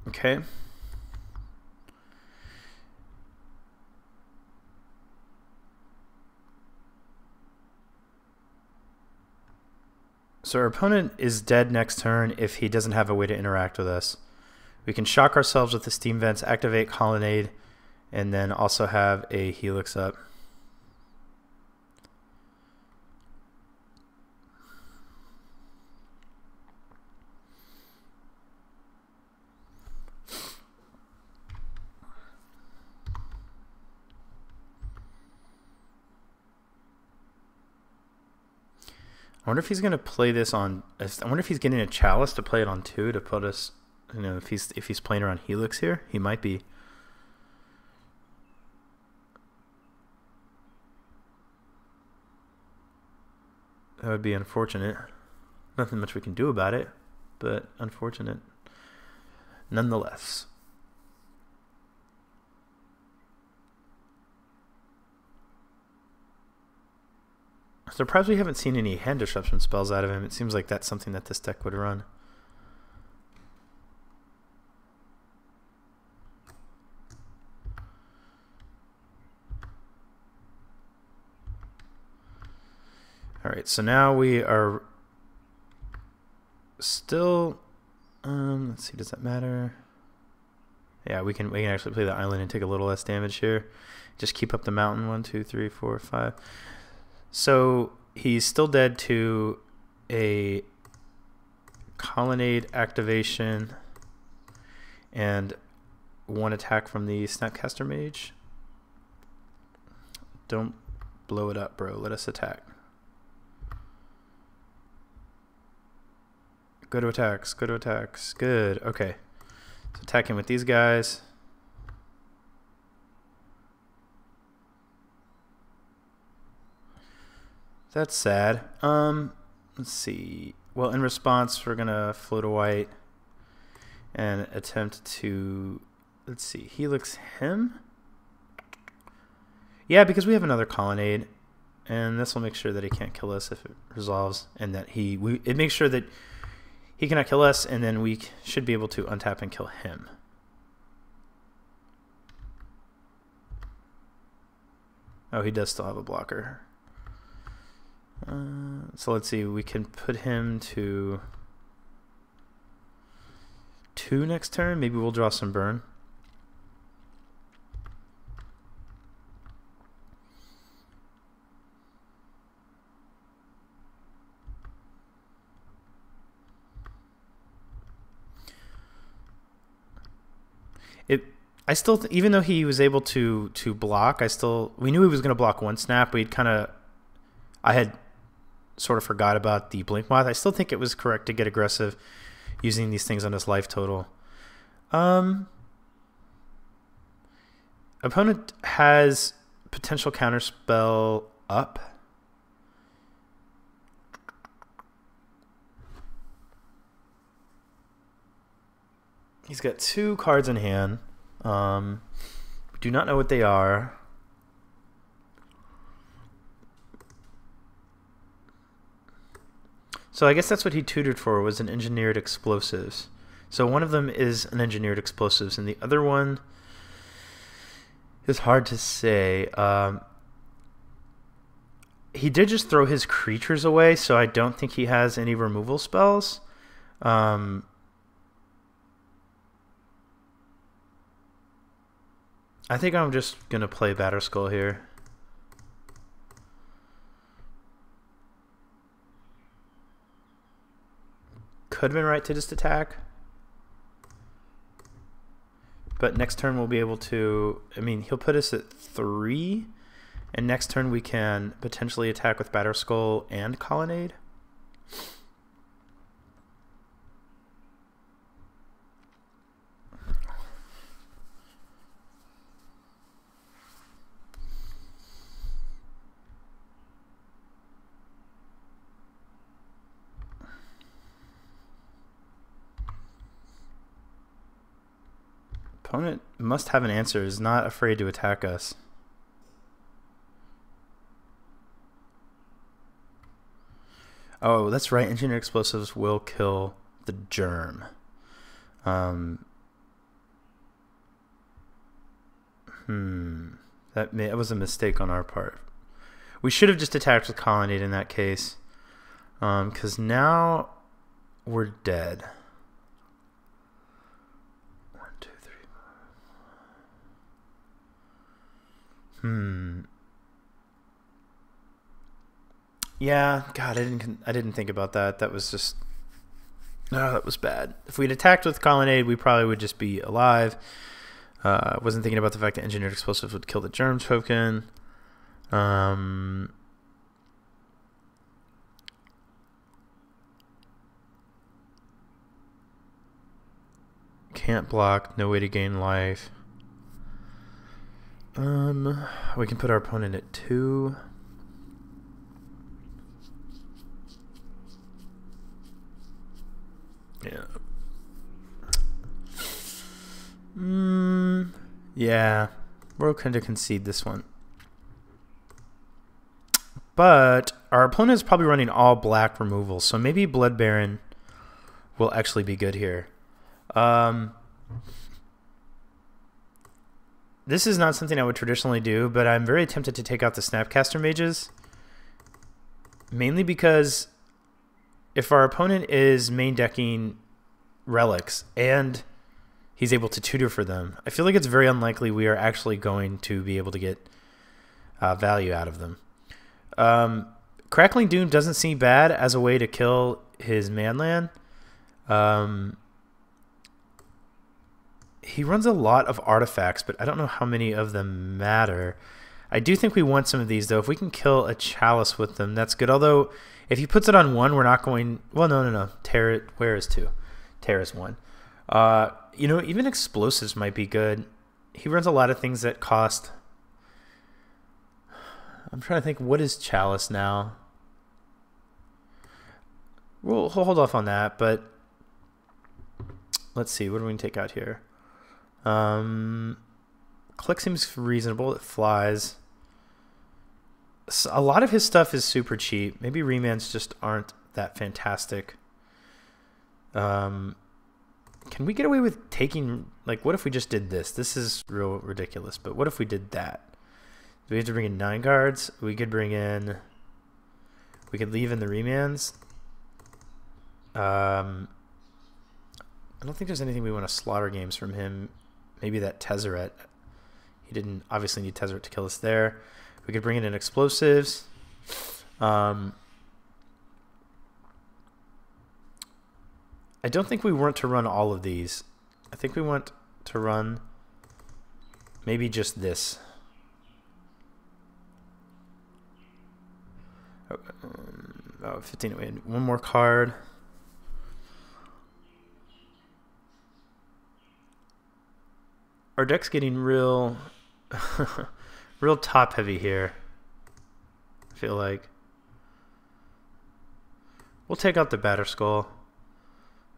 Okay. So our opponent is dead next turn if he doesn't have a way to interact with us. We can shock ourselves with the Steam Vents, activate Colonnade, and then also have a Helix up. I wonder if he's going to play this on, I wonder if he's getting a Chalice to play it on 2 to put us, you know, if he's playing around Helix here, he might be. That would be unfortunate. Nothing much we can do about it, but unfortunate nonetheless. Surprised we haven't seen any hand disruption spells out of him. It seems like that's something that this deck would run. Alright, so now we are still, let's see, does that matter? Yeah, we can actually play the island and take a little less damage here. Just keep up the mountain. 1, 2, 3, 4, 5. So he's still dead to a Colonnade activation and 1 attack from the Snapcaster Mage. Don't blow it up, bro. Let us attack. Go to attacks. Go to attacks. Good. Okay. So attacking with these guys. That's sad. Let's see. Well, in response, we're gonna float a white and attempt to, let's see, Helix him. Yeah, because we have another Colonnade, and this will make sure that he can't kill us if it resolves, and that it makes sure that he cannot kill us, and then we should be able to untap and kill him. Oh, he does still have a blocker. So let's see, we can put him to 2 next turn. Maybe we'll draw some burn. it. I still, even though he was able to block, we knew he was going to block one snap. I had sort of forgot about the blink moth. I still think it was correct to get aggressive using these things on his life total. Opponent has potential counterspell up. He's got 2 cards in hand. We do not know what they are. So I guess that's what he tutored for, was an engineered explosives. So one of them is an engineered explosives, and the other one is hard to say. He did just throw his creatures away, so I don't think he has any removal spells. I think I'm just going to play Batterskull here. Could have been right to just attack. But next turn we'll be able to... I mean, he'll put us at 3. And next turn we can potentially attack with Batterskull and Colonnade. Opponent must have an answer, is not afraid to attack us. Oh, that's right. Engineered explosives will kill the germ. That was a mistake on our part. We should have just attacked with Colonnade in that case. Because now we're dead. 1, 2, 3. Yeah, God, I didn't think about that. That was just... No, that was bad. If we'd attacked with Colonnade, we probably would just be alive. I wasn't thinking about the fact that engineered explosives would kill the germ token. Can't block, no way to gain life. We can put our opponent at 2. Yeah. Yeah. We're going to concede this one. But our opponent is probably running all black removal, so maybe Blood Baron will actually be good here. This is not something I would traditionally do, but I'm very tempted to take out the Snapcaster Mages. Mainly because if our opponent is main decking relics and he's able to tutor for them, I feel like it's very unlikely we are actually going to be able to get value out of them. Crackling Doom doesn't seem bad as a way to kill his manland. He runs a lot of artifacts, but I don't know how many of them matter. I do think we want some of these, though. If we can kill a Chalice with them, that's good. Although, if he puts it on 1, we're not going... Well, no. Tezzerret, where is 2? Tezzerret's 1. You know, even explosives might be good. He runs a lot of things that cost... I'm trying to think, what is Chalice now? We'll hold off on that, but... Let's see, what do we take out here? Click seems reasonable. It flies. A lot of his stuff is super cheap. Maybe remands just aren't that fantastic. Can we get away with taking... Like, what if we just did this? This is real ridiculous, but what if we did that? Do we have to bring in 9 cards? We could bring in... We could leave in the remands. I don't think there's anything we want to slaughter games from him. Maybe that Tezzerret. He didn't obviously need Tezzerret to kill us there. We could bring in explosives. I don't think we want to run all of these. I think we want to run Maybe just this. Oh, 15. Wait, one more card. Our deck's getting real, real top heavy here. I feel like we'll take out the Batterskull,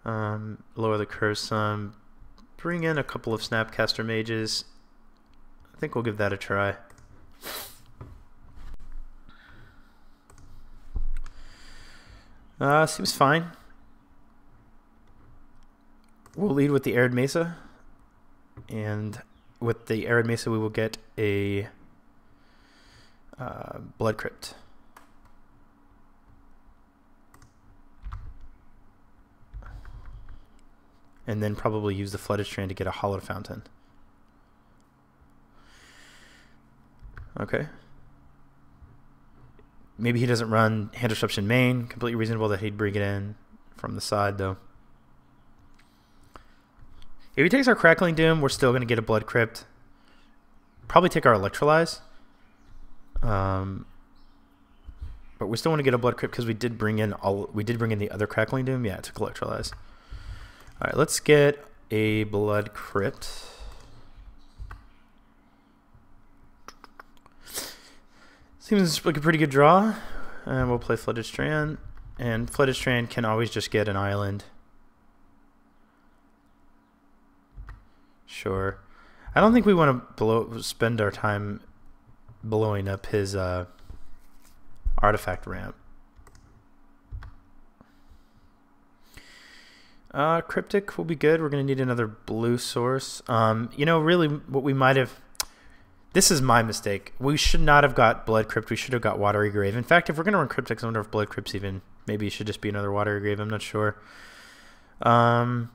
lower the curse some, bring in a couple of Snapcaster Mages. I think we'll give that a try. Seems fine. We'll lead with the Arid Mesa, and with the Arid Mesa we will get a Blood Crypt. And then probably use the Flooded Strand to get a Hallowed Fountain. Okay. Maybe he doesn't run Hand Disruption main. Completely reasonable that he'd bring it in from the side, though. If he takes our Crackling Doom, we're still going to get a Blood Crypt. Probably take our Electrolyze. But we still want to get a Blood Crypt because we did bring in the other Crackling Doom. Yeah, it took Electrolyze. All right, let's get a Blood Crypt. Seems like a pretty good draw. And we'll play Flooded Strand. And Flooded Strand can always just get an island. Sure. I don't think we want to spend our time blowing up his artifact ramp. Cryptic will be good. We're going to need another blue source. You know, really what we might have... This is my mistake. We should not have got Blood Crypt. We should have got Watery Grave. In fact, if we're going to run Cryptics, I wonder if Blood Crypt's even... Maybe it should just be another Watery Grave. I'm not sure. Don't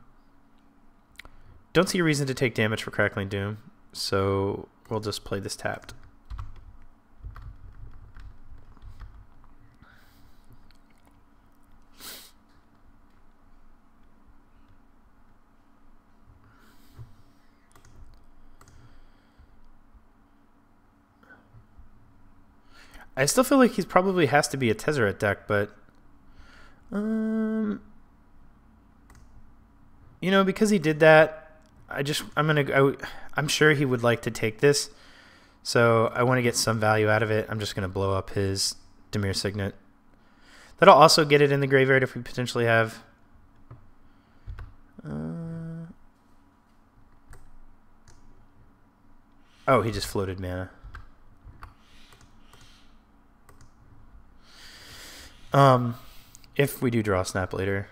see a reason to take damage for Crackling Doom, so we'll just play this tapped. I still feel like he probably has to be a Tezzerret deck, but you know, because he did that, I'm sure he would like to take this, so I want to get some value out of it. I'm just gonna blow up his Dimir Signet. That'll also get it in the graveyard if we potentially have. Oh, he just floated mana. If we do draw a Snap later.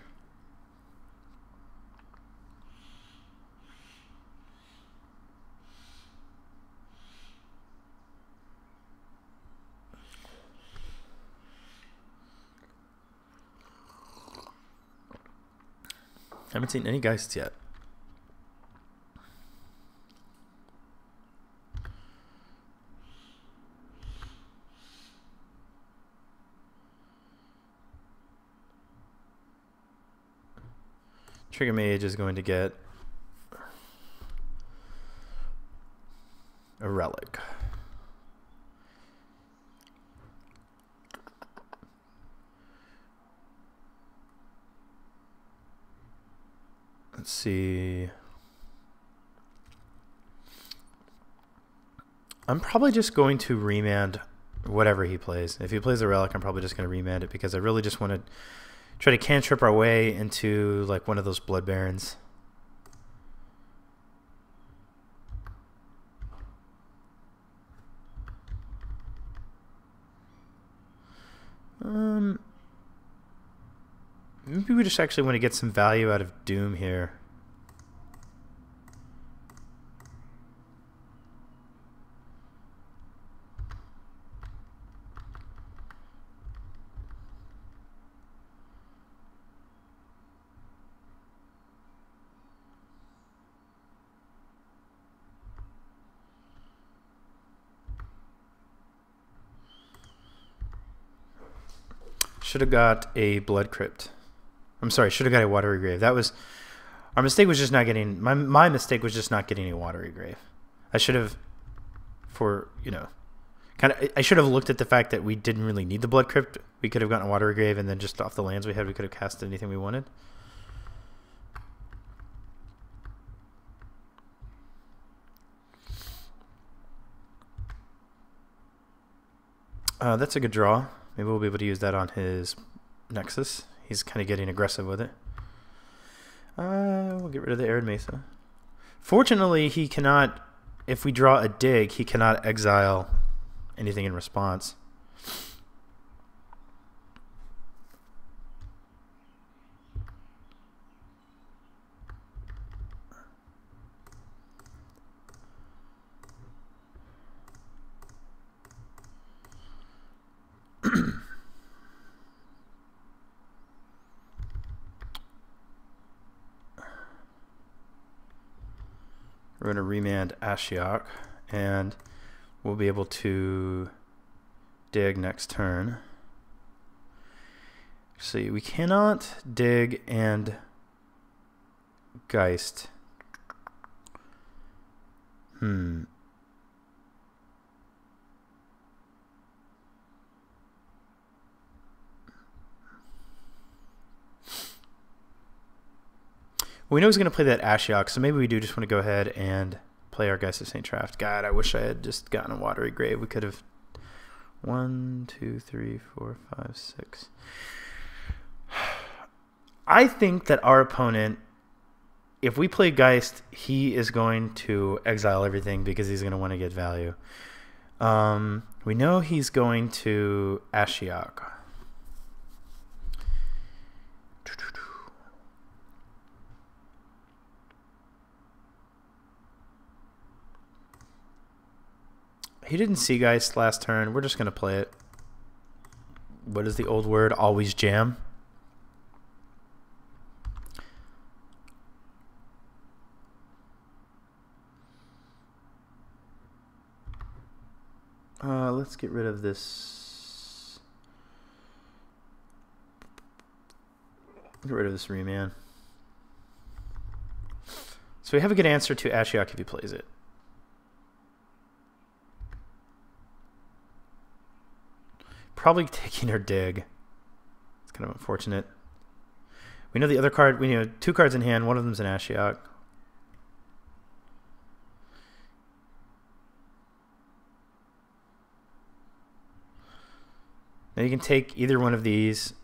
Haven't seen any Geists yet. Trigger Mage is going to get a Relic. Let's see. I'm probably just going to remand whatever he plays. If he plays a Relic, I'm probably just going to remand it because I really just want to try to cantrip our way into like one of those Blood Barons. Maybe we just actually want to get some value out of Doom here. Should have got a Blood Crypt. I'm sorry, should have got a Watery Grave. That was our mistake. Was just not getting my mistake was just not getting a Watery Grave. I should have for, you know, kind of. I should have looked at the fact that we didn't really need the Blood Crypt. We could have gotten a Watery Grave, and then just off the lands we had, we could have cast anything we wanted. That's a good draw. Maybe we'll be able to use that on his Nexus. He's kind of getting aggressive with it. We'll get rid of the Arid Mesa. Fortunately, he cannot, if we draw a dig, he cannot exile anything in response. We're going to remand Ashiok, and we'll be able to dig next turn. See, we cannot dig and Geist. We know he's going to play that Ashiok, so maybe we do just want to go ahead and play our Geist of St. Traft. God, I wish I had just gotten a Watery Grave. We could have 1, 2, 3, 4, 5, 6. I think that our opponent, if we play Geist, he is going to exile everything because he's going to want to get value. We know he's going to Ashiok. He didn't see Geist last turn. We're just going to play it. What is the old word? Always jam. Let's get rid of this. Get rid of this remand. So we have a good answer to Ashiok if he plays it. Probably taking her dig. It's kind of unfortunate. We know the other card. We know 2 cards in hand. One of them's an Ashiok. Now you can take either one of these.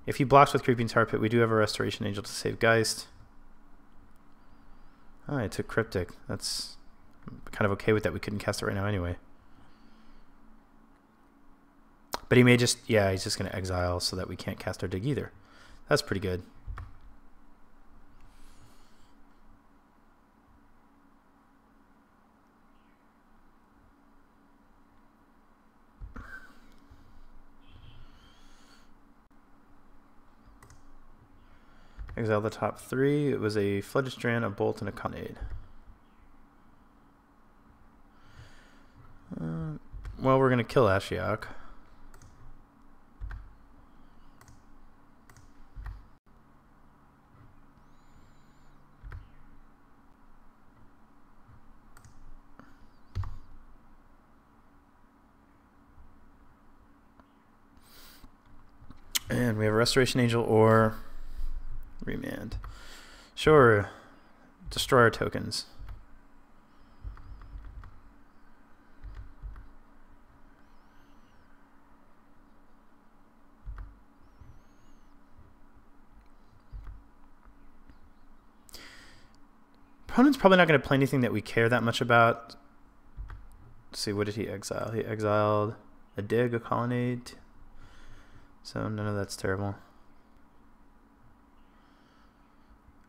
If he blocks with Creeping Tar Pit, we do have a Restoration Angel to save Geist. Oh, I took Cryptic. That's I'm kind of okay with that. We couldn't cast it right now anyway. But he may just, yeah, he's just going to exile so that we can't cast our dig either. That's pretty good. Exile the top 3. It was a Fledgestrand, a Bolt, and a Colonnade. Well, we're going to kill Ashiok. And we have a Restoration Angel or remand. Sure. Destroy our tokens. Opponent's probably not going to play anything that we care that much about. Let's see, what did he exile? He exiled a dig, a colonnade. So none of that's terrible.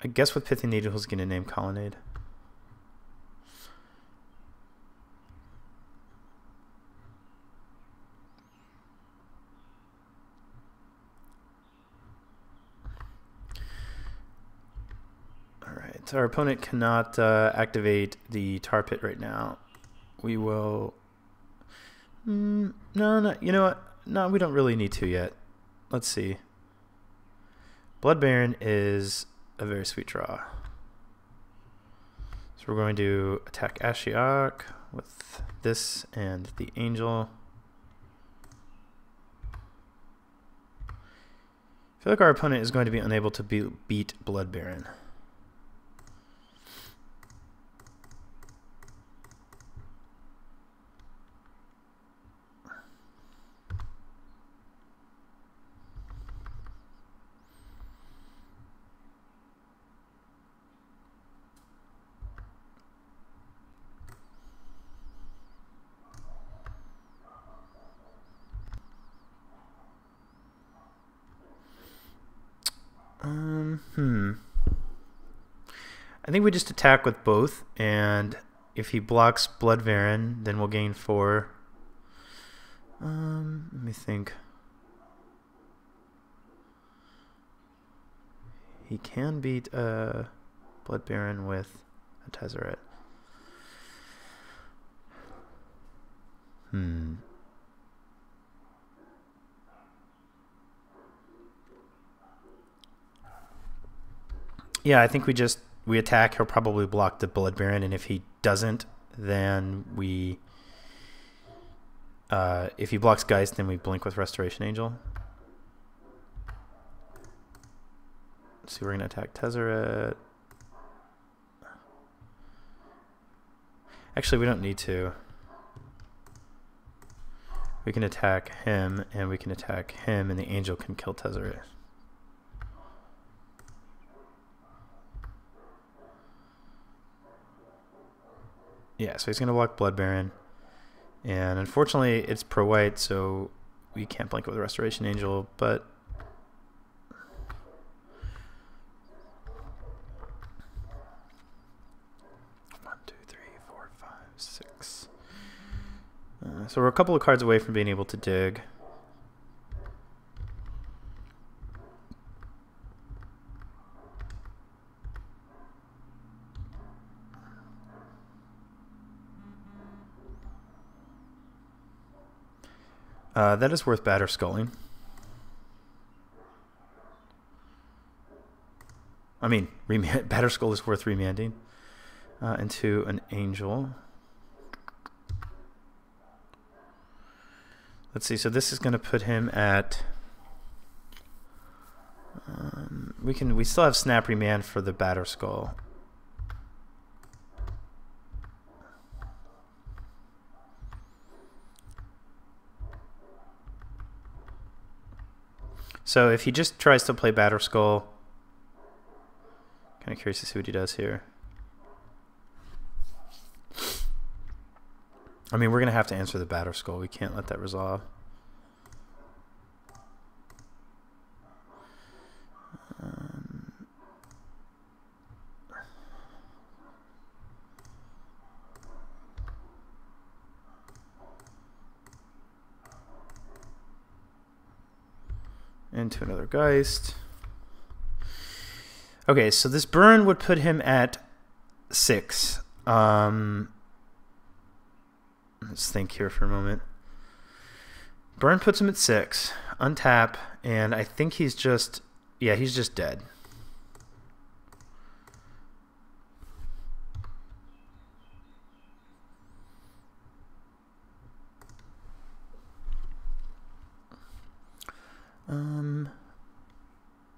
I guess with Pithy Needle he's going to name Colonnade. Alright, our opponent cannot activate the Tar Pit right now. We will... no, you know what? No, we don't really need to yet. Let's see. Blood Baron is a very sweet draw. So we're going to attack Ashiok. with this and the angel. I feel like our opponent is going to be unable to beat Blood Baron. I think we just attack with both, and if he blocks Blood Baron, then we'll gain 4. Let me think. He can beat Blood Baron with a Tezzerret. Yeah, I think we attack. He'll probably block the Blood Baron, and if he doesn't, then we if he blocks Geist, then we blink with Restoration Angel. So we're gonna attack Tezzerret. Actually, we don't need to. We can attack him, and we can attack him, and the angel can kill Tezzerret. Yeah, so he's going to block Blood Baron. And unfortunately, it's pro-white, so we can't blink it with Restoration Angel, but... One, two, three, four, five, six. So we're a couple of cards away from being able to dig. That is worth batter sculling. I mean, batter skull is worth remanding into an angel. Let's see. So this is going to put him at. We still have snap remand for the batter skull. So if he just tries to play Batter Skull, kind of curious to see what he does here. I mean, we're going to have to answer the Batter Skull. We can't let that resolve. Into another Geist. Okay, so this burn would put him at 6. Let's think here for a moment. Burn puts him at 6. Untap, and I think he's just, yeah, he's just dead.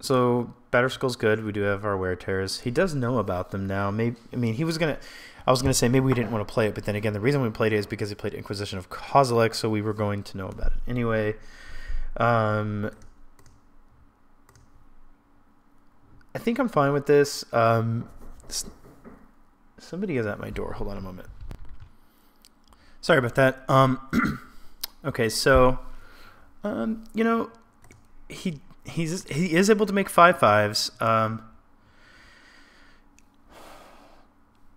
So Batter Skull's good. We do have our wear tears. He does know about them now. Maybe, I mean, I was gonna say maybe we didn't want to play it, but then again, the reason we played it is because he played Inquisition of Kozilek, so we were going to know about it anyway. I think I'm fine with this. Somebody is at my door. Hold on a moment. Sorry about that. Okay, so you know, he is able to make 5/5s.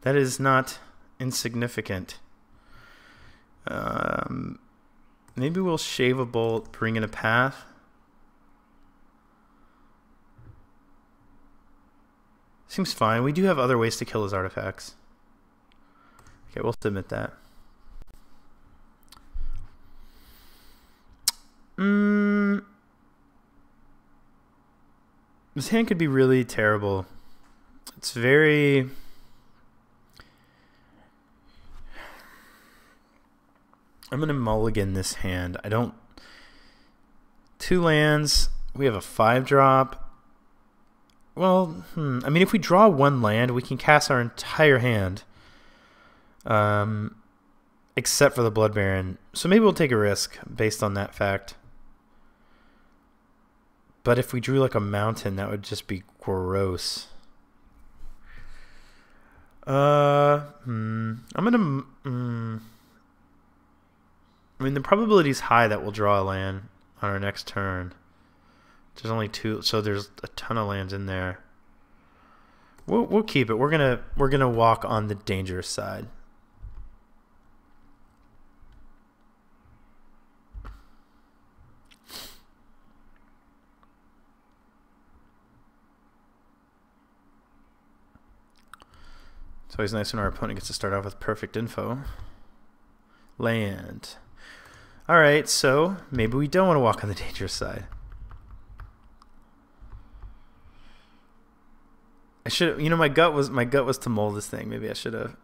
That is not insignificant. Maybe we'll shave a bolt, bring in a path. Seems fine. We do have other ways to kill his artifacts. Okay, we'll submit that. This hand could be really terrible. It's very... I'm going to mulligan this hand. I don't... 2 lands. We have a 5-drop. Well, I mean, if we draw 1 land, we can cast our entire hand. Except for the Blood Baron. So maybe we'll take a risk based on that fact. But if we drew like a mountain, that would just be gross. I'm gonna... I mean, the probability is high that we'll draw a land on our next turn. There's only 2, so there's a ton of lands in there. We'll keep it. We're gonna walk on the dangerous side. It's always nice when our opponent gets to start off with perfect info. Land. Alright, so maybe we don't want to walk on the dangerous side. I should, you know, my gut was to mold this thing. Maybe I should have.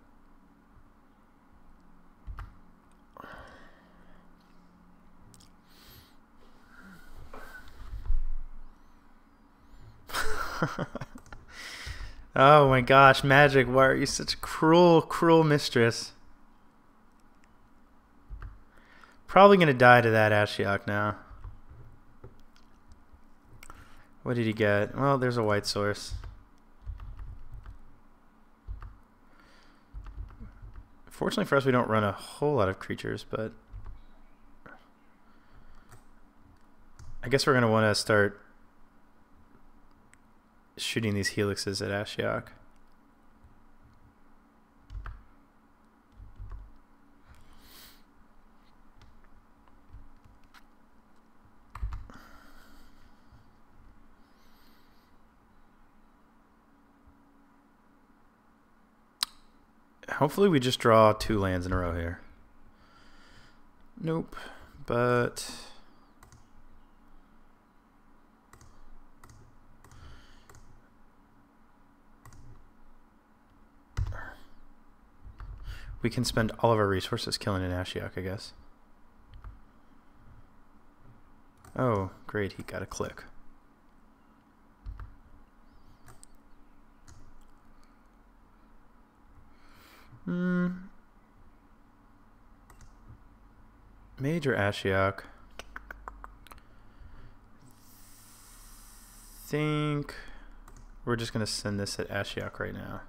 Oh my gosh, Magic, why are you such a cruel, cruel mistress? Probably gonna die to that Ashiok now. What did he get? Well, there's a white source. Fortunately for us, we don't run a whole lot of creatures, but I guess we're gonna want to start shooting these helixes at Ashiok. Hopefully we just draw 2 lands in a row here. Nope, but we can spend all of our resources killing an Ashiok, I guess. Oh, great, he got a click. Major Ashiok. Think we're just gonna send this at Ashiok right now.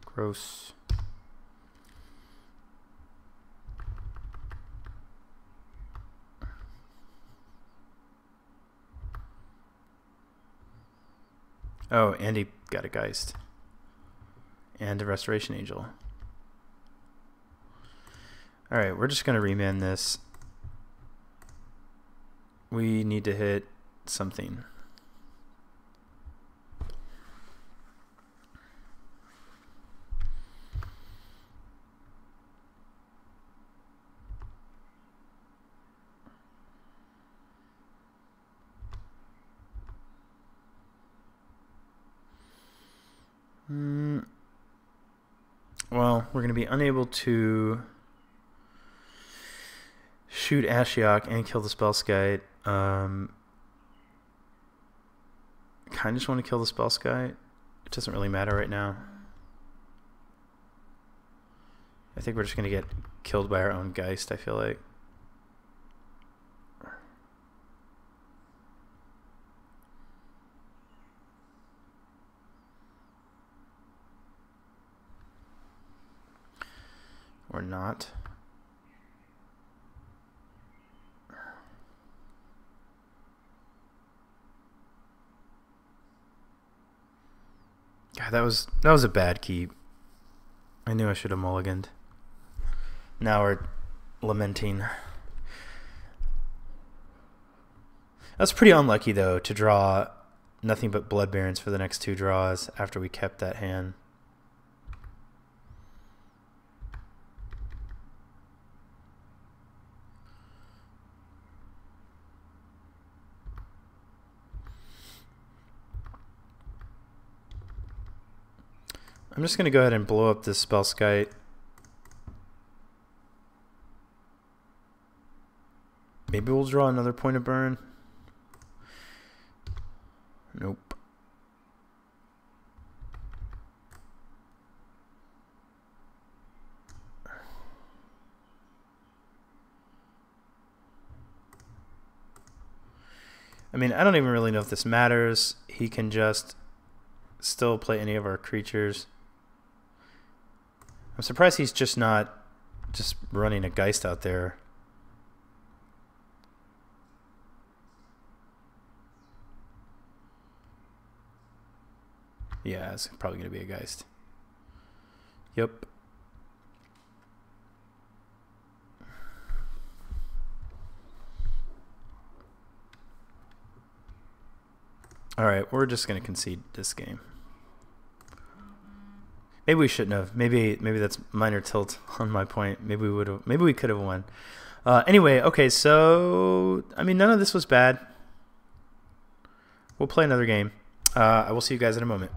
Gross. Oh, and he got a Geist. And a Restoration Angel. Alright, we're just going to remand this. We need to hit something. Well, we're going to be unable to shoot Ashiok and kill the Spellskite. Kind of just want to kill the Spellskite. It doesn't really matter right now. I think we're just going to get killed by our own Geist, I feel like. Or not. God, that was a bad keep. I knew I should have mulliganed. Now we're lamenting. That's pretty unlucky though to draw nothing but Blood Barons for the next 2 draws after we kept that hand. I'm just going to go ahead and blow up this Spellskite. Maybe we'll draw another point of burn. Nope. I mean, I don't even really know if this matters. He can just still play any of our creatures. I'm surprised he's just not just running a Geist out there. Yeah, it's probably going to be a Geist. Yep. Alright, we're just going to concede this game. Maybe we shouldn't have. Maybe that's minor tilt on my point. Maybe we would have. Maybe we could have won. Anyway, okay, so I mean, none of this was bad. We'll play another game. I will see you guys in a moment.